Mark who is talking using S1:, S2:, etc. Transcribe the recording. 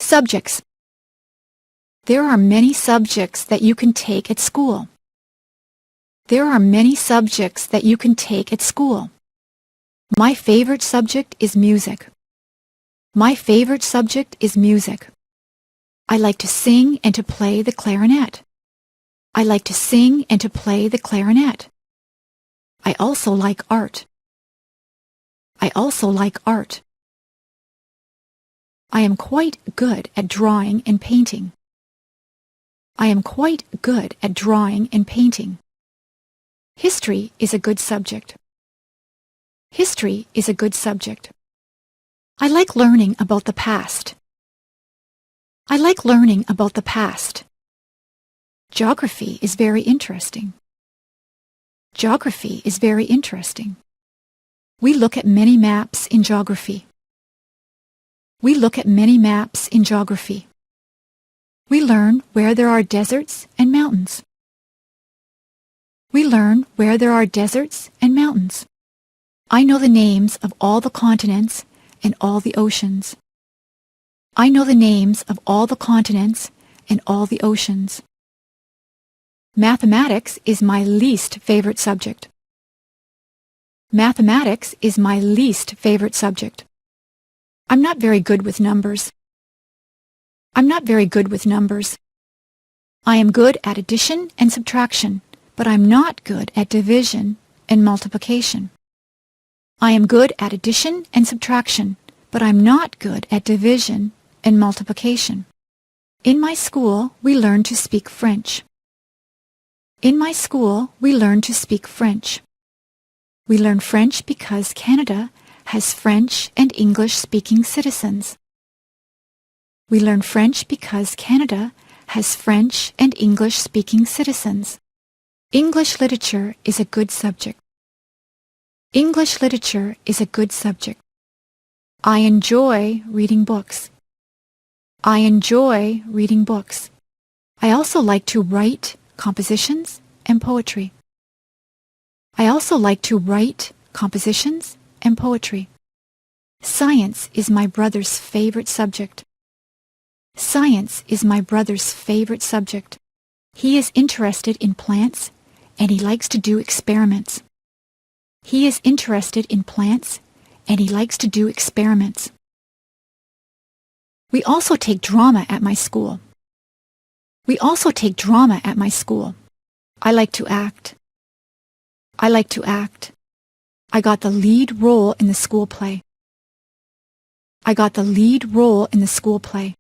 S1: Subjects. There are many subjects that you can take at school. There are many subjects that you can take at school. My favorite subject is music. My favorite subject is music. I like to sing and to play the clarinet. I like to sing and to play the clarinet. I also like art. I also like art. I am quite good at drawing and painting. I am quite good at drawing and painting. History is a good subject. History is a good subject. I like learning about the past. I like learning about the past. Geography is very interesting. Geography is very interesting. We look at many maps in geography. We look at many maps in geography. We learn where there are deserts and mountains. We learn where there are deserts and mountains. I know the names of all the continents and all the oceans. I know the names of all the continents and all the oceans. Mathematics is my least favorite subject. Mathematics is my least favorite subject. I'm not very good with numbers. I'm not very good with numbers. I am good at addition and subtraction, but I'm not good at division and multiplication. I am good at addition and subtraction, but I'm not good at division and multiplication. In my school, we learn to speak French. In my school, we learn to speak French. We learn French because Canada has French and English-speaking citizens. We learn French because Canada has French and English-speaking citizens. English literature is a good subject. English literature is a good subject. I enjoy reading books. I enjoy reading books. I also like to write compositions and poetry. I also like to write compositions and poetry. Science is my brother's favorite subject. Science is my brother's favorite subject. He is interested in plants and he likes to do experiments. He is interested in plants and he likes to do experiments. We also take drama at my school. We also take drama at my school. I like to act. I like to act. I got the lead role in the school play. I got the lead role in the school play.